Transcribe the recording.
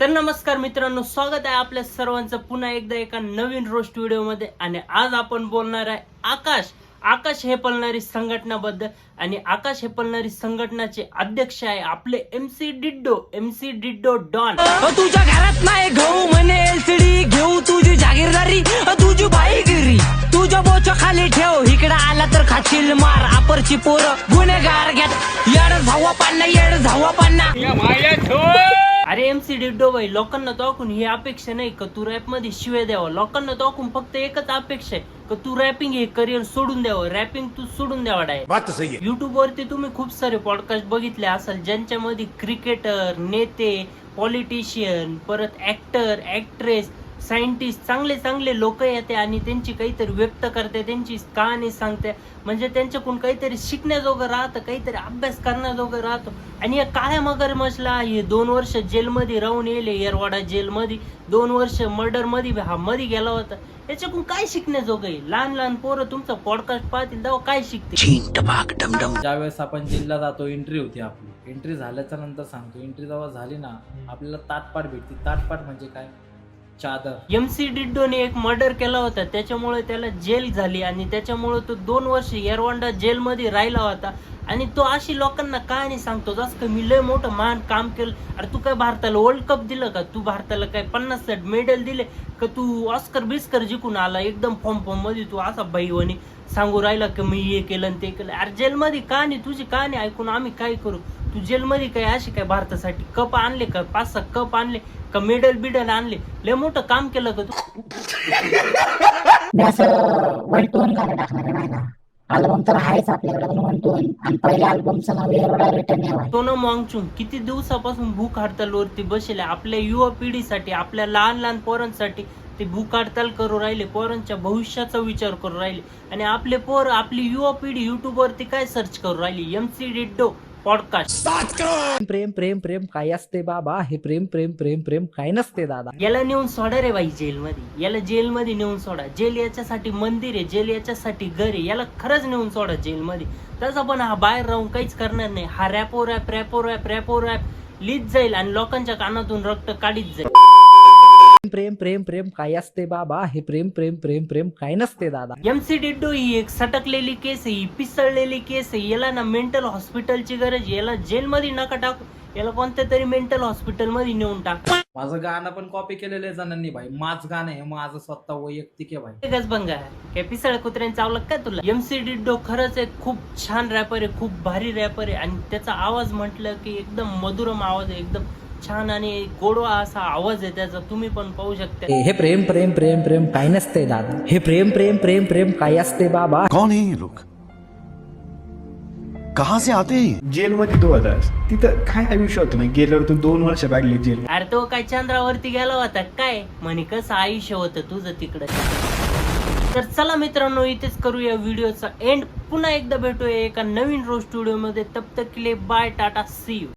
तर नमस्कार मित्रांनो, स्वागत आहे आपल्या सर्वांचं पुन्हा एकदा एका नवीन रोस्ट व्हिडिओ मध्ये. आणि आज आपण बोलणार आहे आकाश हे पळणारी संघटनाबद्दल. आणि आकाश हे पळणारी संघटनाचे अध्यक्ष आहे आपले एमसी डिड्डो डॉन. तुझ्या घरात नाही घेऊ म्हणे एलसीडी, घेऊ तुझी जागीरदारी, तुझी बाईगिरी, तुझ्या बोच खाली ठेव, इकडे आला तर खाशील मार. आपरची पोरं गुन्हेगार घेत येड झावा पान्ना अरे एमसी डिड्डो भाई, लोकांना तो ऐकून ही अपेक्षा नाही का तू रॅप मध्ये शिव्या द्यावा. लोकांना तो ऐकून फक्त एकच अपेक्षा आहे का तू रॅपिंग हे करिअर सोडून द्यावं. रॅपिंग तू सोडून द्यावा डायरेक्ट. युट्यूब वरती तुम्ही खूप सारे पॉडकास्ट बघितले असाल ज्यांच्यामध्ये क्रिकेटर, नेते, पॉलिटिशियन, परत ऍक्टर, ऍक्ट्रेस, सायंटिस्ट, चांगले लोक येते आणि त्यांची काहीतरी व्यक्त करते, त्यांची कहाणी सांगते. म्हणजे त्यांच्याकडून काहीतरी शिकण्याजोगं राहतं, काहीतरी अभ्यास करण्याजोगं राहतो. आणि या काळ्या मगरमच्छला हे 2 वर्ष जेलमध्ये राहून येले, येरवाडा जेलमध्ये 2 वर्ष मर्डर मध्ये गेला होता. याच्याकडून काय शिकण्याजोगं आहे? लहान पोरं तुमचा पॉडकास्ट पाहतील तेव्हा काय शिकते? ज्यावेळेस आपण जिल्हा जातो, एंट्री होती आपली. एंट्री झाल्याच्या नंतर सांगतो, एंट्री जेव्हा झाली ना आपल्याला ताटपाट भेटते. ताटपाट म्हणजे काय? चादर. एमसी डिड्डोने एक मर्डर केला होता, त्याच्यामुळे त्याला जेल झाली आणि त्याच्यामुळे तो 2 वर्ष येरवंडा जेलमध्ये राहिला होता. आणि तो अशी लोकांना कहाणी सांगतो जसं का मी लय मोठं महान काम केलं. अरे तू काय भारताला वर्ल्ड कप दिलं का? तू भारताला काय 50 मेडल दिले का? तू ऑस्कर बिस्कर जिंकून आला एकदम फॉर्म मध्ये. तू असा भाईवणी सांगू राहिला की मी हे केलं आणि ते केलं. अरे जेलमध्ये कहाणी, तुझी कहाणी ऐकून आम्ही काय करू? तू जेलमध्ये काय अशी काय भारतासाठी कप आणले का? 5-6 कप आणले का? मेडल आणले? लय मोठं काम केलं का तू? अल्बम तर आहेच आपल्याकडे म्हणतो. आणि पहिल्या अल्बमचं नाव येरवडा रिटर्न आहे. सोनम वांगचुक किती दिवसापासून भूक हडताल वरती बसले. आपल्या युवा पिढीसाठी, आपल्या लहान पोरांसाठी ते भूक हडताल करू राहिले. पोरांच्या भविष्याचा विचार करू राहिले. आणि आपले पोर, आपली युवा पिढी युट्यूब वरती काय सर्च करू राहिली? MC डिड्डो podcast. प्रेम प्रेम प्रेम काय असते बाबा? हे प्रेम प्रेम प्रेम प्रेम काय नसते दादा. याला नेऊन सोडा रे बाई जेलमध्ये. याला जेलमध्ये नेऊन सोडा. जेल याच्यासाठी मंदिर आहे, जेल याच्यासाठी घर आहे. याला खरंच नेऊन सोडा जेलमध्ये. तसं पण हा बाहेर राहून काहीच करणार नाही. हा रॅपो रॅप लिहित जाईल आणि लोकांच्या कानातून रक्त काढीत जाईल. प्रेम प्रेम प्रेम काय असते बाबा? हे प्रेम प्रेम प्रेम प्रेम काय नसते दादा. एमसी डिड्डो ही एक सटकलेली केस आहे, ही पिसळलेली केस आहे. याला ना मेंटल हॉस्पिटलची गरज आहे. याला जेलमध्ये नका टाकू, याला कोणत्या तरी मेंटल हॉस्पिटल मध्ये नेऊन टाक. माझं गाणं पण कॉपी केलेलं आहे जणांनी भाई. माझं गाणं आहे, माझं स्वतः वैयक्तिक आहे भाई. एकच बंगा काय पिसळ कुत्र्याने चावलं काय तुला? एमसी डिड्डो खरंच एक खूप छान रॅपर आहे, खूप भारी रॅपर आहे. आणि त्याचा आवाज म्हटलं की एकदम मधुरम आवाज आहे, एकदम छान आणि गोडवा असा आवाज आहे त्याचा. तुम्ही पण पाहू शकता. हे प्रेम प्रेम प्रेम प्रेम काय नसते दादा. हे प्रेम प्रेम प्रेम प्रेम काय असते बाबा. कौन है ये लोग? कहां से आते हैं? जेलमध्ये तो होता. तिथं काय आयुष्य होतं ना, गेल्यावर तू 2 वर्ष काढले जेल. अरे तो काय चंद्रावरती गेला होता काय? म्हणे कसं आयुष्य होतं तुझं तिकडं. तर चला मित्रांनो, इथेच करूया व्हिडिओचा एंड. पुन्हा एकदा भेटूया एका नवीन रोस्ट व्हिडिओ मध्ये. तब तक के लिए बाय, टाटा, सी यू.